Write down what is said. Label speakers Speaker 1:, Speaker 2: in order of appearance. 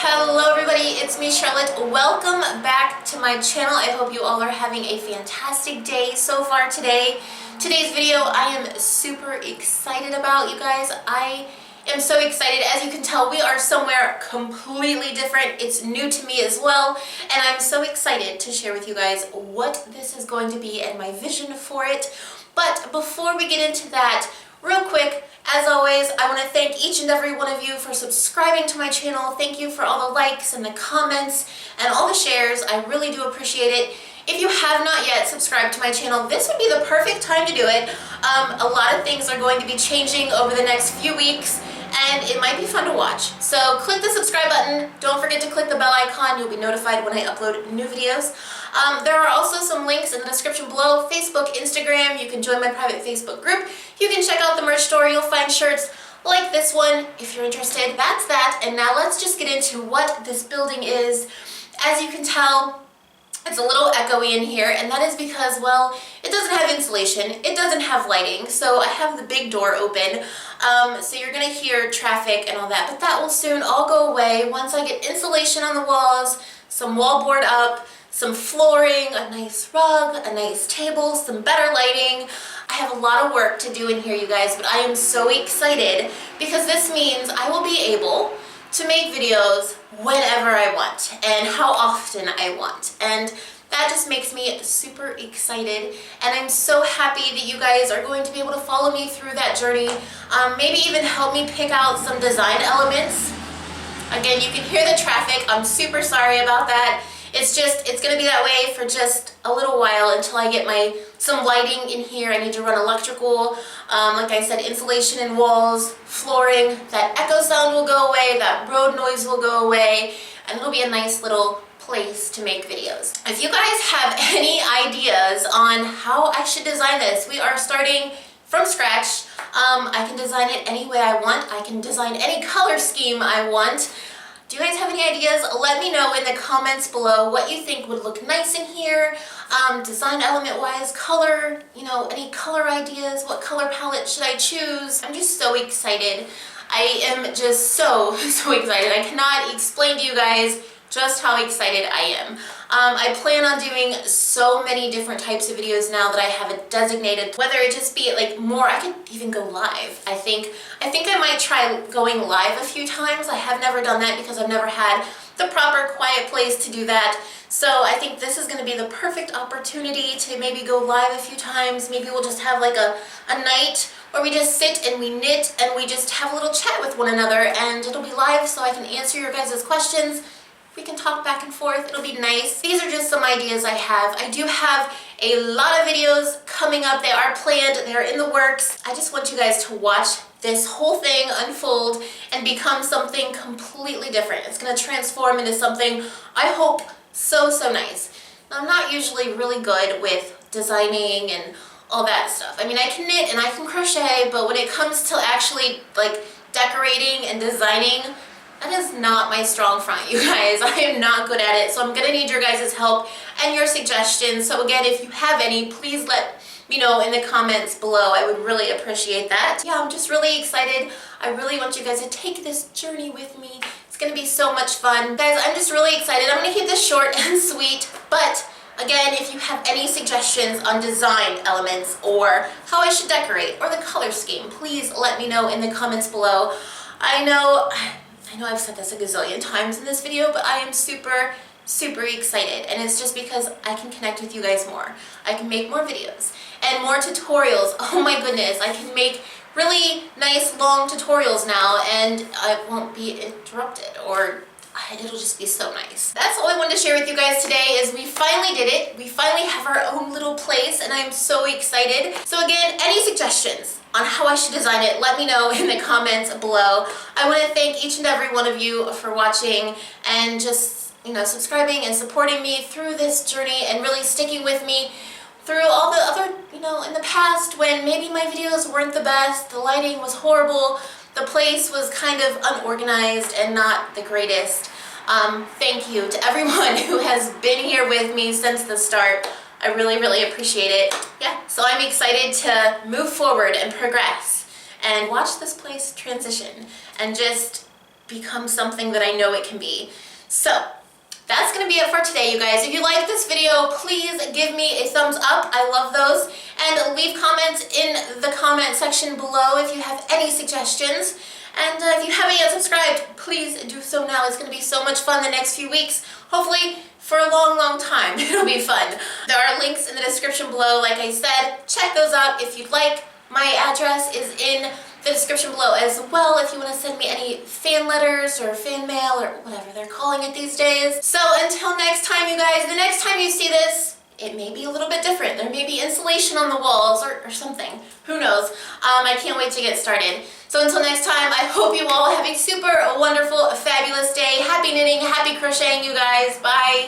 Speaker 1: Hello everybody, it's me Charlotte. Welcome back to my channel. I hope you all are having a fantastic day so far today. Today's video I am super excited about, you guys. I am so excited. As you can tell, we are somewhere completely different. It's new to me as well, and I'm so excited to share with you guys what this is going to be and my vision for it. But before we get into that, real quick, as always, I want to thank each and every one of you for subscribing to my channel. Thank you for all the likes and the comments and all the shares. I really do appreciate it. If you have not yet subscribed to my channel, this would be the perfect time to do it. A lot of things are going to be changing over the next few weeks, and it might be fun to watch. So click the subscribe button. Don't forget to click the bell icon. You'll be notified when I upload new videos. There are also some links in the description below. Facebook, Instagram. You can join my private Facebook group. You can check out the merch store. You'll find shirts like this one if you're interested. That's that. And now let's just get into what this building is. As you can tell, it's a little echoey in here, and that is because, well, it doesn't have insulation, it doesn't have lighting, so I have the big door open, so you're gonna hear traffic and all that, but that will soon all go away once I get insulation on the walls, some wallboard up, some flooring, a nice rug, a nice table, some better lighting. I have a lot of work to do in here, you guys, but I am so excited because this means I will be able to make videos whenever I want and how often I want, and that just makes me super excited, and I'm so happy that you guys are going to be able to follow me through that journey, maybe even help me pick out some design elements. Again, you can hear the traffic. I'm super sorry about that. It's gonna be that way for just a little while until I get some lighting in here. I need to run electrical, like I said, insulation in walls, flooring. That echo sound will go away, that road noise will go away, and it'll be a nice little place to make videos. If you guys have any ideas on how I should design this, we are starting from scratch. I can design it any way I want. I can design any color scheme I want. Do you guys have any ideas? Let me know in the comments below what you think would look nice in here, design element wise, color, you know, any color ideas, what color palette should I choose? I'm just so excited. I am just so excited. I cannot explain to you guys just how excited I am. I plan on doing so many different types of videos now that I have it designated, whether it just be like more, I could even go live. I think I might try going live a few times. I have never done that because I've never had the proper quiet place to do that. So I think this is gonna be the perfect opportunity to maybe go live a few times. Maybe we'll just have like a night where we just sit and we knit and we just have a little chat with one another, and it'll be live so I can answer your guys' questions. We can talk back and forth. It'll be nice. These are just some ideas I have. I do have a lot of videos coming up. They are planned. They are in the works. I just want you guys to watch this whole thing unfold and become something completely different. It's going to transform into something, I hope, so nice. Now, I'm not usually really good with designing and all that stuff. I mean, I can knit and I can crochet, but when it comes to actually like decorating and designing, that is not my strong front, you guys. I am not good at it, so I'm gonna need your guys' help and your suggestions. So again, if you have any, please let me know in the comments below. I would really appreciate that. Yeah, I'm just really excited. I really want you guys to take this journey with me. It's gonna be so much fun. Guys, I'm just really excited. I'm gonna keep this short and sweet, but again, if you have any suggestions on design elements or how I should decorate or the color scheme, please let me know in the comments below. I know I've said this a gazillion times in this video, but I am super excited, and it's just because I can connect with you guys more. I can make more videos and more tutorials. Oh my goodness, I can make really nice long tutorials now, and I won't be interrupted, or it'll just be so nice. That's all I wanted to share with you guys today is we finally did it. We finally have our own little place, and I'm so excited. So again, any suggestions on how I should design it, let me know in the comments below. I want to thank each and every one of you for watching and just, you know, subscribing and supporting me through this journey and really sticking with me through all the other, you know, in the past when maybe my videos weren't the best, the lighting was horrible, the place was kind of unorganized and not the greatest. Thank you to everyone who has been here with me since the start. I really appreciate it. Yeah, so I'm excited to move forward and progress and watch this place transition and just become something that I know it can be. So that's going to be it for today, you guys. If you like this video, please give me a thumbs up. I love those. And leave comments in the comment section below if you have any suggestions. And if you haven't yet subscribed, please do so now. It's going to be so much fun the next few weeks. Hopefully for a long, long time. It'll be fun. There are links in the description below, like I said. Check those out if you'd like. My address is in the description below as well if you want to send me any fan letters or fan mail or whatever they're calling it these days. So until next time, you guys, the next time you see this, it may be a little bit different. There may be insulation on the walls or something. Who knows? I can't wait to get started. So until next time, I hope you all have a super wonderful, fabulous day. Happy knitting, happy crocheting, you guys. Bye.